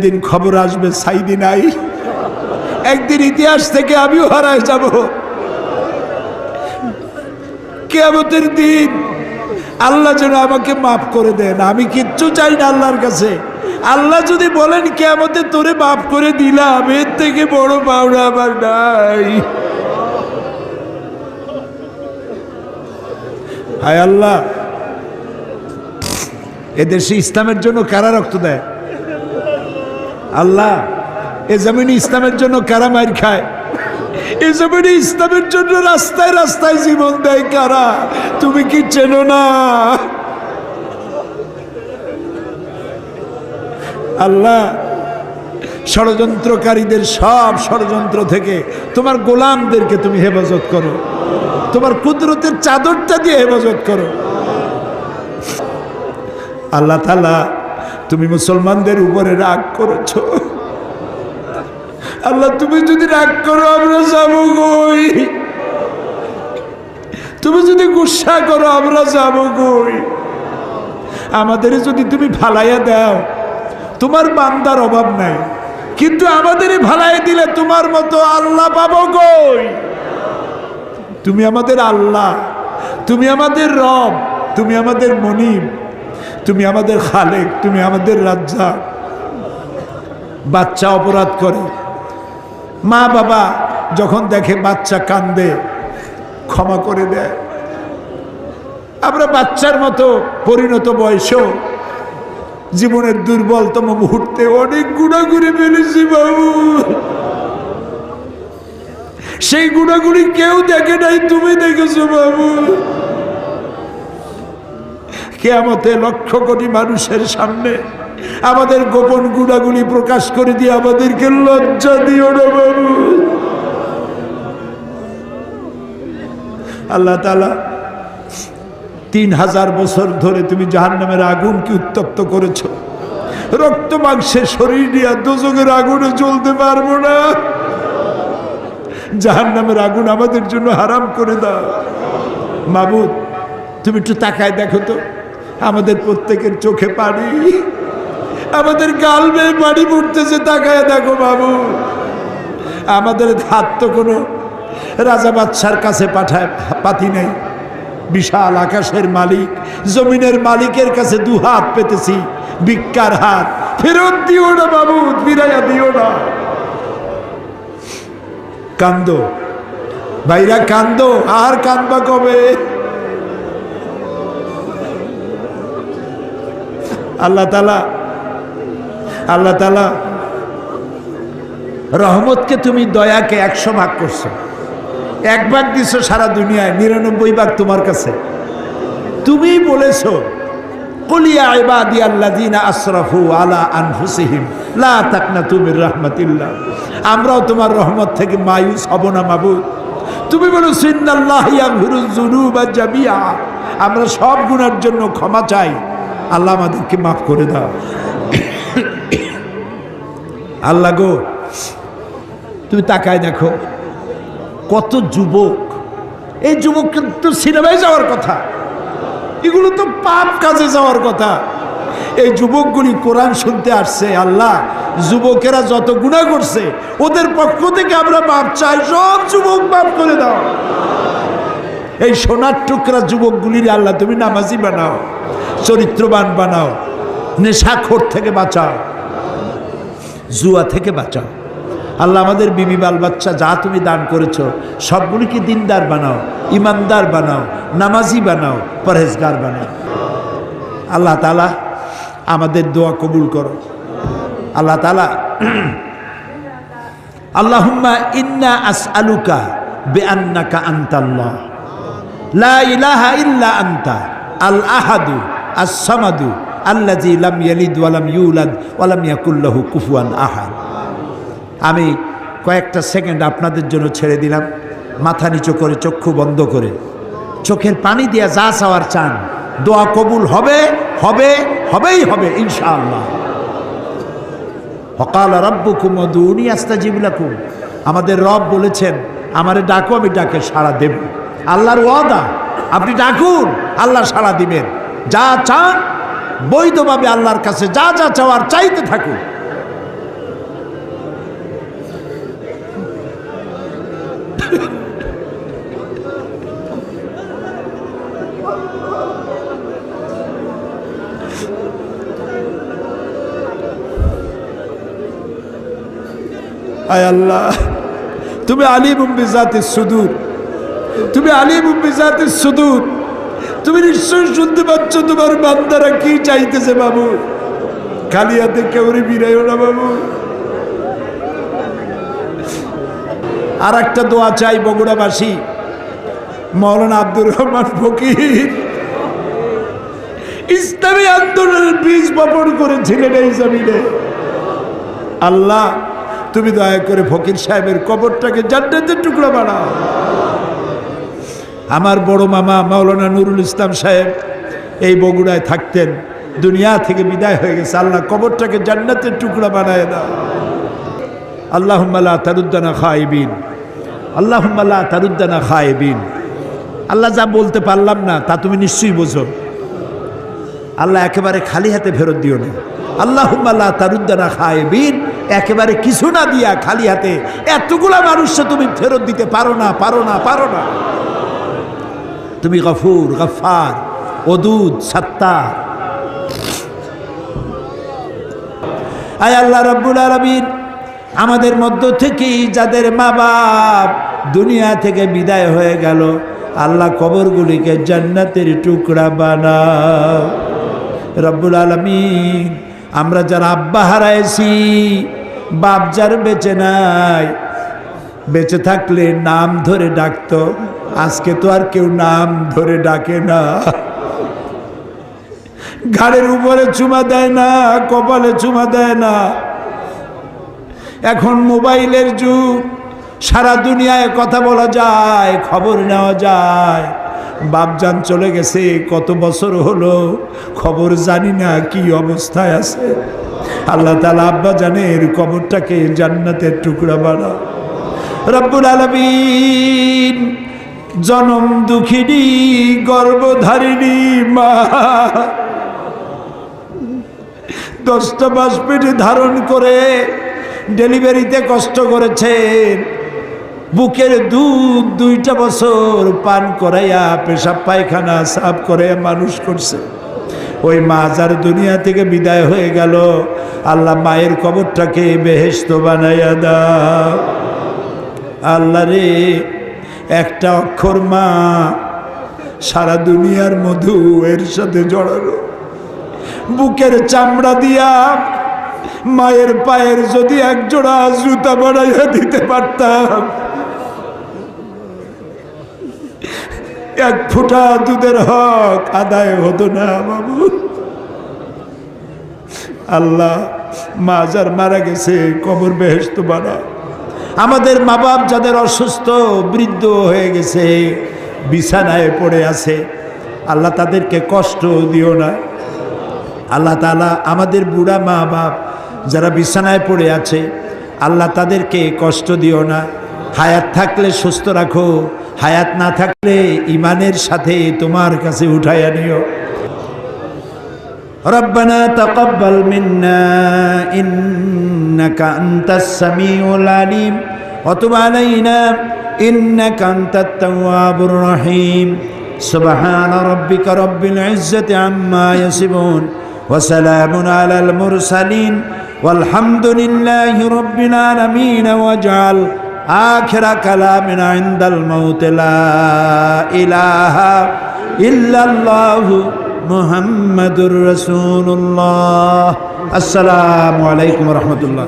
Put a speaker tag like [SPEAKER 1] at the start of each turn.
[SPEAKER 1] দিন খবর আসবে সাইদি নাই, একদিন ইতিহাস থেকে আমিও হারায় যাব। কিয়ামতের দিন আল্লাহ যেন আমাকে মাফ করে দেন। আমি কিচ্ছু চাই না আল্লাহর কাছে। আল্লাহ যদি বলেন কিয়ামতে তোরে মাফ করে দিলাম, এর থেকে বড় পাওনা আমার নাই। হায় আল্লাহ, এদেশে ইসলামের জন্য কারা রক্ত দেয়? আল্লাহ, এ জমিনে ইসলামের জন্য কারা মার খায়? এ জমিনে ইসলামের জন্য রাস্তায় রাস্তায় জীবন দেয় কারা? তুমি কি চেনো না? আল্লাহ, ষড়যন্ত্রকারীদের সব ষড়যন্ত্র থেকে তোমার গোলামদেরকে তুমি হেফাজত করো, তোমার কুদরতের চাদরটা দিয়ে হেফাজত করো। আল্লাহ তাআলা, তুমি মুসলমানদের উপরে রাগ করেছ। আল্লাহ, তুমি যদি রাগ করো আমরা যাবো কই? তুমি যদি গুসা করো আমরা যাবো কই? আমাদের যদি তুমি ভালাইয়া দাও, তোমার বান্দার অভাব নাই, কিন্তু আমাদের ভালাইয়া দিলে তোমার মতো আল্লাহ পাবো কই? তুমি আমাদের আল্লাহ, তুমি আমাদের রব, তুমি আমাদের মনিব, তুমি আমাদের খালেক, তুমি আমাদের রাজ্জাক। বাচ্চা অপরাধ করে, মা বাবা যখন দেখে বাচ্চা কান্দে ক্ষমা করে দেয়। আমরা বাচ্চার মতো পরিণত বয়সেও জীবনের দুর্বলতম মুহূর্তে অনেক গুনাহ করে ফেলেছি বাবু। সেই গুনাহগুলি কেউ দেখে নাই, তুমি দেখেছো বাবু। কিয়ামতে লক্ষ কোটি মানুষের সামনে আমাদের গোপন গুনাহগুলি প্রকাশ করে দিয়ে আমাদেরকে লজ্জা দিও না বাবু। আল্লাহ তাআলা, 3000 বছর ধরে তুমি জাহান্নামের আগুনকে উত্তপ্ত করেছো। রক্ত মাংসের শরীর নিয়ে দোজখের আগুনে জ্বলতে পারবো না। জাহান্নামের আগুন আমাদের জন্য হারাম করে দাও মাবুদ। তুমি একটু তাকায় দেখো তো, আমাদের প্রত্যেকের চোখে পানি, আমাদের গাল বেয়ে পানি পড়তেছে। তাকায় দেখো বাবু, আমাদের হাত তো কোনো রাজা বাদশার কাছে পাতি নেই। বিশাল আকাশের মালিক, জমিনের মালিকের কাছে দুহাত পেতেছি, ভিক্ষার হাত। ফেরত দিও না বাবু, ফিরাইয়া দিও না। কান্দো ভাইরা, কান্দো। আর কান্দবা কবে? আল্লাহ তাআলা রহমতকে তুমি দয়াকে 100 ভাগ করছো। 1 ভাগ দিছো সারা দুনিয়ায়, 99 ভাগ তোমার কাছে। তুমি বলেছো, কুল ইয়া ইবাদিয়াল্লাযীনা আসরাফু আলা আনফুসিহিম লা তাকনাতু মির রাহমাতিল্লাহ। আমরাও তোমার রহমত থেকে মায়ুস হব না মাবুদ। তুমি বলেছো, ইন্নাল্লাহা ইয়াগফিরুয যুনুবা জামিআ। আমরা সব গুনার জন্য ক্ষমা চাই, আল্লাহ আমাদেরকে মাফ করে দাও। আল্লাহ গো, তুমি তাকায় দেখো কত যুবক। এই যুবক কিন্তু সিনেমায় যাওয়ার কথা, এগুলো তো পাপ কাজে যাওয়ার কথা। এই যুবকগুলি কোরআন শুনতে আসছে। আল্লাহ, যুবকেরা যত গুনাহ করছে ওদের পক্ষ থেকে আমরা মাপ চাই। সব যুবক মাফ করে দাও। এই সোনার টুকরা যুবকগুলির আল্লাহ তুমি নামাজি বানাও, চরিত্রবান বানাও, নেশাখোর থেকে বাঁচাও, জুয়া থেকে বাঁচাও। আল্লাহ, আমাদের বিবি বাল বাচ্চা যা তুমি দান করেছো সবগুলিকে দিনদার বানাও, ইমানদার বানাও, নামাজি বানাও, পরহেজগার বানাও। আল্লাহ তাআলা আমাদের দোয়া কবুল করো। আল্লাহ তাআলা, আল্লাহুম্মা ইন্না আসআলুকা বিআন্নাকা আনতাল্লাহ লা ইলাহা ইল্লা আনতা আল আহাদু আস সামাদু আল্লাযী লাম ইয়ালিদ ওয়া লাম ইউলাদ ওয়া লাম ইয়াকুল লাহু কুফুয়ান আহাদ। আমি কয়েকটা সেকেন্ড আপনাদের জন্য ছেড়ে দিলাম। মাথা নিচু করে, চক্ষু বন্ধ করে, চোখের পানি দিয়ে যা চাওয়ার চান, দোয়া কবুল হবে, হবে, হবেই হবে ইনশাআল্লাহ। ওয়াকালা রাব্বুকুম উদউনি আস্তাজিব লাকুম। আমাদের রব বলেছেন, আমারে ডাকো, আমি ডাকে সাড়া দেব। আল্লাহর ওয়াদা, আপনি ডাকুন, আল্লাহ সাড়া দিবেন। যা চান বৈধভাবে আল্লাহর কাছে যা যা চাওয়ার চাইতে থাকুন। আয় আল্লাহ, তুমি আলিমুম বিজাতিস সুদূর, তুমি আলিমুম বিজাতিস সুদূর। তুমি নিশ্চয়ই শুনতে পাচ্ছ তোমার বান্দারা কি চাইতেছে বাবু। খালি হাতে কেউ বিরাইও না বাবু। আর একটা দোয়া চাই বগুড়াবাসী, মৌলানা আব্দুর রহমান ফকির ইসলামী আন্দোলনের বীজ বপন করেছিলেন এই জমিনে। আল্লাহ তুমি দয়া করে ফকির সাহেবের কবরটাকে জান্নাতের টুকরা বানাও। আমার বড় মামা মাওলানা নুরুল ইসলাম সাহেব এই বগুড়ায় থাকতেন, দুনিয়া থেকে বিদায় হয়ে গেছে। আল্লাহ কবরটাকে জান্নাতের টুকরা বানায় দাও। আল্লাহুম্মা লা তারুদ্দানা খায়বিন, আল্লাহুম্মা লা তারুদ্দানা খায়বিন। আল্লাহ যা বলতে পারলাম না তা তুমি নিশ্চয়ই বোঝো। আল্লাহ একেবারে খালি হাতে ফেরত দিও না। আল্লাহুম্মা লা তারুদ্দানা খায়বিন, একেবারে কিছু না দিয়া খালি হাতে এতগুলা মানুষকে তুমি ফেরত দিতে পারো না, পারো না, পারো না। তুমি গফুর, গফফার, ওদুদ, সাত্তার। আয় আল্লাহ রাব্বুল আলামিন, আমাদের মধ্য থেকেই যাদের মা বাপ দুনিয়া থেকে বিদায় হয়ে গেল, আল্লাহ কবরগুলিকে জান্নাতের টুকরা বানাও রব্বুল আলামিন। আমরা যারা আব্বা হারাইছি, বাপ যার বেঁচে নাই, বেঁচে থাকলে নাম ধরে ডাকতো, আজকে তো আর কেউ নাম ধরে ডাকে না। ঘাড়ের উপরে চুমা দেয় না, কপালে চুমা দেয় না। এখন মোবাইলের যুগ, সারা দুনিয়ায় কথা বলা যায়, খবর নেওয়া যায়। বাপজান চলে গেছে কত বছর হলো, খবর জানি না কি অবস্থায় আছে। আল্লাহ তাআলা আব্বা জানের কবরটাকে জান্নাতের টুকরা বানাও রব্বুল আলামিন। জনম দুঃখিনী গর্ভধারিণী মা, 10টা মাস পেটে ধারণ করে ডেলিভারিতে কষ্ট করেছেন, বুকের দুধ 2টা বছর পান করাইয়া পেশাব পায়খানা সাফ করে মানুষ করছে। ওই মা যার দুনিয়া থেকে বিদায় হয়ে গেল, আল্লাহ মায়ের কবরটাকে বেহেশত বানাইয়া দাও। আল্লাহ রে, একটা অক্ষর মা, সারা দুনিয়ার মধু এর সাথে জড়ানো। বুকের চামড়া দিয়া মায়ের পায়ের যদি একজোড়া জুতা বানাইয়া দিতে পারতাম, এক ফোঁটা দুধের হক আদায় হতো না বাবু। আল্লাহ মা যার মারা গেছে কবর বেহেশত বানাও। আমাদের মা বাপ যাদের অসুস্থ, বৃদ্ধ হয়ে গেছে, বিছানায় পড়ে আছে, আল্লাহ তাদেরকে কষ্ট দিও না। আল্লাহ তাআলা আমাদের বুড়া মা বাপ যারা বিছানায় পড়ে আছে, আল্লাহ তাদেরকে কষ্ট দিও না। হায়াত থাকলে সুস্থ রাখো, হায়াত না থাকলে ইমানের সাথে তোমার কাছে উঠাইয়া নিও। রব্বানা তাকাব্বাল মিন্না ইন্নাকা আনতাস সামিউল আলিম ওয়া তুব আলাইনা ইন্নাকা আনতাত তাওয়াবুর রহিম। সুবহান রাব্বিকা রব্বিল ইজ্জাতি আম্মা ইয়াসিফুন ওয়া সালামুন আলাল মুরসালিন ওয়ালহামদুলিল্লাহি রাব্বিল আলামিন। ওয়াজআল আখিরা কালামিনা ইনদাল মাউত লা ইলাহা ইল্লাল্লাহু মুহাম্মাদুর রাসূলুল্লাহ। আসসালামু আলাইকুম ওয়া রাহমাতুল্লাহ।